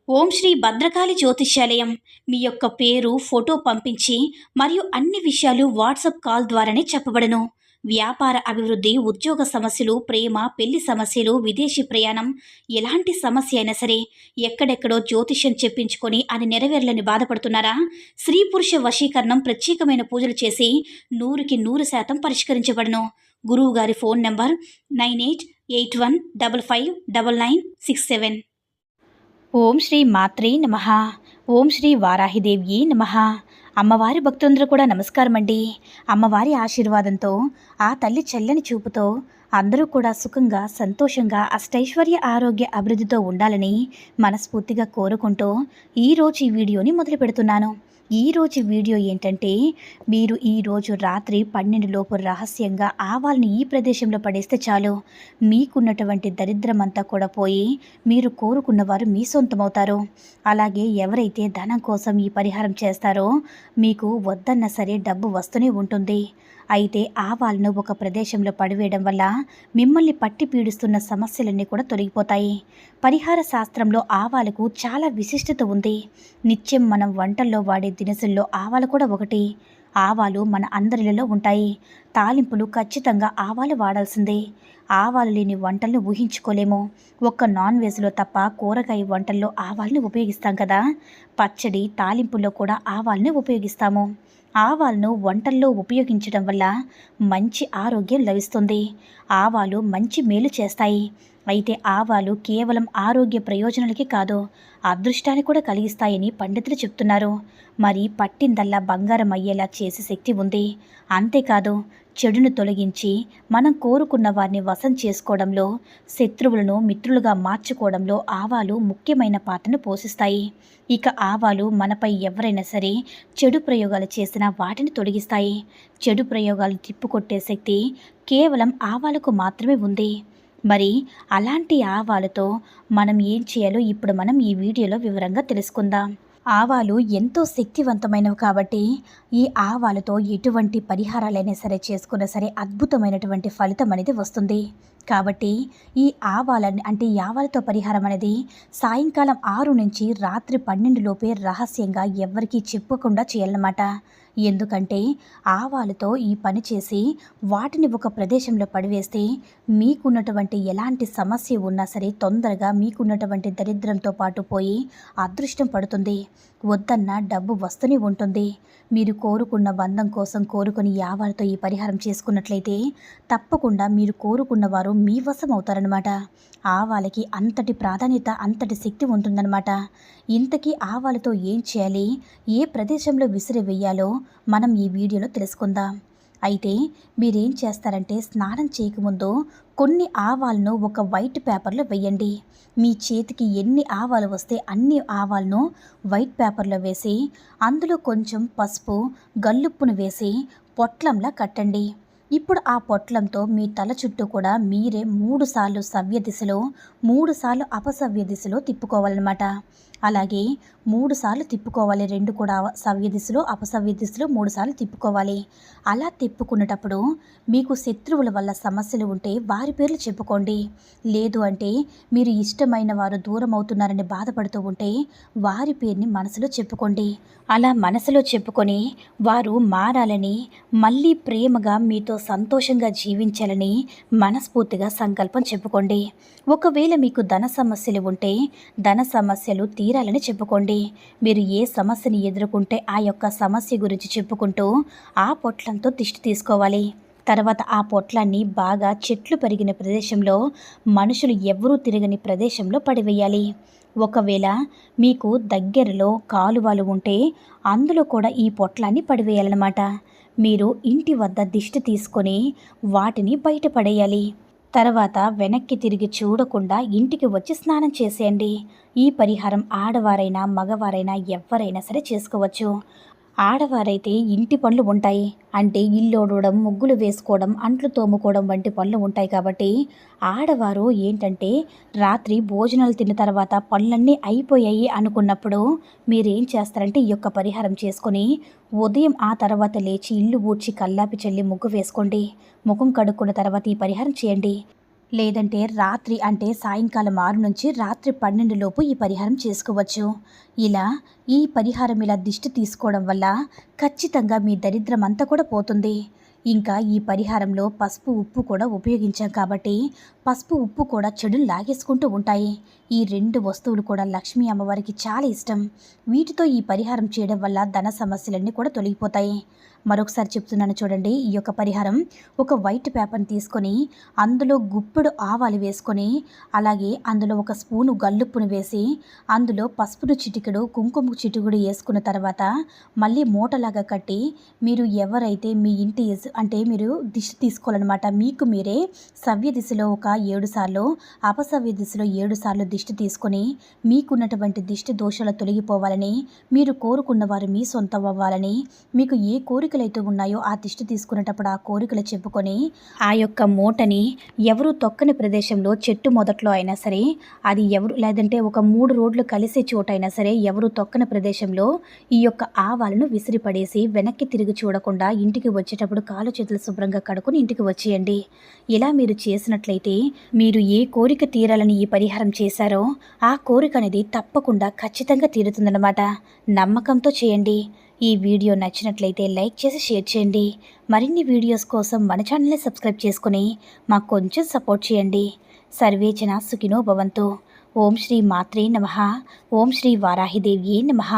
ఓం శ్రీ భద్రకాళి జ్యోతిష్యాలయం. మీ యొక్క పేరు, ఫోటో పంపించి మరియు అన్ని విషయాలు వాట్సాప్ కాల్ ద్వారానే చెప్పబడను. వ్యాపార అభివృద్ధి, ఉద్యోగ సమస్యలు, ప్రేమ, పెళ్లి సమస్యలు, విదేశీ ప్రయాణం, ఎలాంటి సమస్య అయినా సరే ఎక్కడెక్కడో జ్యోతిష్యం చెప్పించుకొని అది నెరవేర్లని బాధపడుతున్నారా? స్త్రీ పురుష వశీకరణం ప్రత్యేకమైన పూజలు చేసి 100% పరిష్కరించబడను. గురువు గారి ఫోన్ నంబర్ 9881559967. ఓం శ్రీ మాత్రే నమః. ఓం శ్రీ వారాహిదేవ్యే నమః. అమ్మవారి భక్తులందరూ కూడా నమస్కారం అండి. అమ్మవారి ఆశీర్వాదంతో, ఆ తల్లి చల్లని చూపుతో అందరూ కూడా సుఖంగా, సంతోషంగా, అష్టైశ్వర్య, ఆరోగ్య అభివృద్ధితో ఉండాలని మనస్ఫూర్తిగా కోరుకుంటూ ఈరోజు ఈ వీడియోని మొదలు పెడుతున్నాను. ఈరోజు వీడియో ఏంటంటే, మీరు ఈరోజు రాత్రి 12 లోపు రహస్యంగా ఆవాల్ని ఈ ప్రదేశంలో పడేస్తే చాలు, మీకున్నటువంటి దరిద్రమంతా కూడా పోయి మీరు కోరుకున్నవారు మీ సొంతమవుతారు. అలాగే ఎవరైతే ధనం కోసం ఈ పరిహారం చేస్తారో మీకు వద్దన్నా సరే డబ్బు వస్తూనే ఉంటుంది. అయితే ఆవాలను ఒక ప్రదేశంలో పడివేయడం వల్ల మిమ్మల్ని పట్టి పీడిస్తున్న సమస్యలన్నీ కూడా తొలగిపోతాయి. పరిహార శాస్త్రంలో ఆవాలకు చాలా విశిష్టత ఉంది. నిత్యం మనం వంటల్లో వాడే దినుసుల్లో ఆవాలు కూడా ఒకటి. ఆవాలు మన అందరిలో ఉంటాయి. తాలింపులు ఖచ్చితంగా ఆవాలు వాడాల్సిందే. ఆవాలు లేని వంటలను ఊహించుకోలేము. ఒక్క నాన్ వెజ్లో తప్ప కూరగాయ వంటల్లో ఆవాలని ఉపయోగిస్తాం కదా. పచ్చడి, తాలింపుల్లో కూడా ఆవాలని ఉపయోగిస్తాము. ఆవాలను వంటల్లో ఉపయోగించడం వల్ల మంచి ఆరోగ్యం లభిస్తుంది. ఆవాలు మంచి మేలు చేస్తాయి. అయితే ఆవాలు కేవలం ఆరోగ్య ప్రయోజనాలకి కాదు, అదృష్టాన్ని కూడా కలిగిస్తాయని పండితులు చెప్తున్నారు. మరి పట్టిందల్లా బంగారం అయ్యేలా చేసే శక్తి ఉంది. అంతేకాదు, చెడును తొలగించి మనం కోరుకున్న వారిని వశం చేసుకోవడంలో, శత్రువులను మిత్రులుగా మార్చుకోవడంలో ఆవాలు ముఖ్యమైన పాత్రను పోషిస్తాయి. ఇక ఆవాలు మనపై ఎవరైనా సరే చెడు ప్రయోగాలు చేసినా వాటిని తొలగిస్తాయి. చెడు ప్రయోగాలు తిప్పుకొట్టే శక్తి కేవలం ఆవాలకు మాత్రమే ఉంది. మరి అలాంటి ఆవాలతో మనం ఏం చేయాలో ఇప్పుడు మనం ఈ వీడియోలో వివరంగా తెలుసుకుందాం. ఆవాలు ఎంతో శక్తివంతమైనవి కాబట్టి ఈ ఆవాలతో ఎటువంటి పరిహారాలైనా సరే చేసుకున్నా సరే అద్భుతమైనటువంటి ఫలితం అనేది వస్తుంది. కాబట్టి ఈ ఆవాలతో పరిహారం అనేది సాయంకాలం 6 నుంచి రాత్రి 12 లోపే రహస్యంగా ఎవ్వరికీ చెప్పకుండా చేయాలన్నమాట. ఎందుకంటే ఆవాలతో ఈ పని చేసి వాటిని ఒక ప్రదేశంలో పడివేస్తే మీకున్నటువంటి ఎలాంటి సమస్య ఉన్నా సరే తొందరగా మీకున్నటువంటి దరిద్రంతో పాటు పోయి అదృష్టం పడుతుంది. వద్దన్న డబ్బు వస్తూనే ఉంటుంది. మీరు కోరుకున్న బంధం కోసం కోరుకుని ఆవాలతో ఈ పరిహారం చేసుకున్నట్లయితే తప్పకుండా మీరు కోరుకున్న వారు మీ వశం అవుతారనమాట. ఆవాలకి అంతటి ప్రాధాన్యత, అంతటి శక్తి ఉంటుందన్నమాట. ఇంతకీ ఆవాలతో ఏం చేయాలి, ఏ ప్రదేశంలో విసిరివేయాలో మనం ఈ వీడియోలో తెలుసుకుందాం. అయితే మీరేం చేస్తారంటే, స్నానం చేయకముందు కొన్ని ఆవాలను ఒక వైట్ పేపర్లో వేయండి. మీ చేతికి ఎన్ని ఆవాలు వస్తే అన్ని ఆవాలను వైట్ పేపర్లో వేసి అందులో కొంచెం పసుపు, గల్లుప్పును వేసి పొట్లంలా కట్టండి. ఇప్పుడు ఆ పొట్లంతో మీ తల చుట్టూ కూడా మీరే 3 సార్లు సవ్య దిశలో, 3 సార్లు అపసవ్య దిశలో తిప్పుకోవాలన్నమాట. అలాగే 3 సార్లు తిప్పుకోవాలి. 2 కూడా సవ్య దిశలో, అపసవ్య దిశలో 3 సార్లు తిప్పుకోవాలి. అలా తిప్పుకునేటప్పుడు మీకు శత్రువుల వల్ల సమస్యలు ఉంటే వారి పేర్లు చెప్పుకోండి. లేదు అంటే మీరు ఇష్టమైన వారు దూరం అవుతున్నారని బాధపడుతూ ఉంటే వారి పేరుని మనసులో చెప్పుకోండి. అలా మనసులో చెప్పుకొని వారు మారాలని, మళ్ళీ ప్రేమగా మీతో సంతోషంగా జీవించాలని మనస్ఫూర్తిగా సంకల్పం చెప్పుకోండి. ఒకవేళ మీకు ధన సమస్యలు ఉంటే ధన సమస్యలు తీరాలని చెప్పుకోండి. మీరు ఏ సమస్యని ఎదుర్కొంటే ఆ యొక్క సమస్య గురించి చెప్పుకుంటూ ఆ పొట్లంతో దిష్టి తీసుకోవాలి. తర్వాత ఆ పొట్లాన్ని బాగా చెట్లు పెరిగిన ప్రదేశంలో, మనుషులు ఎవరూ తిరగని ప్రదేశంలో పడివేయాలి. ఒకవేళ మీకు దగ్గరలో కాలువలు ఉంటే అందులో కూడా ఈ పొట్లాన్ని పడివేయాలన్నమాట. మీరు ఇంటి వద్ద దిష్టి తీసుకొని వాటిని బయటపడేయాలి. తర్వాత వెనక్కి తిరిగి చూడకుండా ఇంటికి వచ్చి స్నానం చేసేయండి. ఈ పరిహారం ఆడవారైనా మగవారైనా ఎవరైనా సరే చేసుకోవచ్చు. ఆడవారైతే ఇంటి పనులు ఉంటాయి. అంటే ఇల్లు ఊడవడం, ముగ్గులు వేసుకోవడం, అంట్లు తోముకోవడం వంటి పనులు ఉంటాయి. కాబట్టి ఆడవారు ఏంటంటే రాత్రి భోజనాలు తిన్న తర్వాత పనులన్నీ అయిపోయాయి అనుకున్నప్పుడు మీరేం చేస్తారంటే ఈ యొక్క పరిహారం చేసుకొని ఉదయం ఆ తర్వాత లేచి ఇల్లు ఊడ్చి కల్లాపి చల్లి ముగ్గు వేసుకోండి. ముఖం కడుక్కున్న తర్వాత ఈ పరిహారం చేయండి. లేదంటే రాత్రి అంటే సాయంకాలం 6 నుంచి రాత్రి 12 లోపు ఈ పరిహారం చేసుకోవచ్చు. ఇలా ఈ పరిహారం ఇలా దిష్టి తీసుకోవడం వల్ల ఖచ్చితంగా మీ దరిద్రం అంతా కూడా పోతుంది. ఇంకా ఈ పరిహారంలో పసుపు, ఉప్పు కూడా ఉపయోగించాం కాబట్టి పసుపు, ఉప్పు కూడా చెడుని లాగేసుకుంటూ ఉంటాయి. ఈ 2 వస్తువులు కూడా లక్ష్మీ అమ్మవారికి చాలా ఇష్టం. వీటితో ఈ పరిహారం చేయడం వల్ల ధన సమస్యలన్నీ కూడా తొలగిపోతాయి. మరొకసారి చెప్తున్నాను చూడండి. ఈ యొక్క పరిహారం ఒక వైట్ పేపర్ని తీసుకొని అందులో గుప్పెడు ఆవాలు వేసుకొని, అలాగే అందులో ఒక స్పూను గల్లుప్పును వేసి, అందులో పసుపును చిటికెడు, కుంకుమ చిటికెడు వేసుకున్న తర్వాత మళ్ళీ మూటలాగా కట్టి, మీరు ఎవరైతే మీ ఇంటి అంటే మీరు దిష్టి తీసుకోవాలన్నమాట. మీకు మీరే సవ్య దిశలో ఒక 7 సార్లు, అపసవ్య దిశలో 7 సార్లు దిష్టి తీసుకొని, మీకున్నటువంటి దిష్టి దోషాలు తొలగిపోవాలని, మీరు కోరుకున్న వారు మీ సొంతం అవ్వాలని, మీకు ఏ కోరికలైతే ఉన్నాయో ఆ దిష్టి తీసుకునేటప్పుడు ఆ కోరికలు చెప్పుకొని, ఆ యొక్క మూటని ఎవరు తొక్కని ప్రదేశంలో చెట్టు మొదట్లో అయినా సరే, అది ఎవరు లేదంటే ఒక 3 రోడ్లు కలిసే చోటైనా సరే, ఎవరు తొక్కని ప్రదేశంలో ఈ యొక్క ఆవాలను విసిరిపడేసి వెనక్కి తిరిగి చూడకుండా ఇంటికి వచ్చేటప్పుడు కాలు చేతులు శుభ్రంగా కడుక్కొని ఇంటికి వచ్చేయండి. ఇలా మీరు చేసినట్లయితే మీరు ఏ కోరిక తీరాలని ఈ పరిహారం చేశారో ఆ కోరిక అనేది తప్పకుండా ఖచ్చితంగా తీరుతుందన్నమాట. నమ్మకంతో చేయండి. ఈ వీడియో నచ్చినట్లయితే లైక్ చేసి షేర్ చేయండి. మరిన్ని వీడియోస్ కోసం మన ఛానల్ని సబ్స్క్రైబ్ చేసుకుని మాకు కొంచెం సపోర్ట్ చేయండి. సర్వే జనా సుఖినో భవంతు. ఓం శ్రీ మాత్రే నమః. ఓం శ్రీ వారాహిదేవ్యే నమః.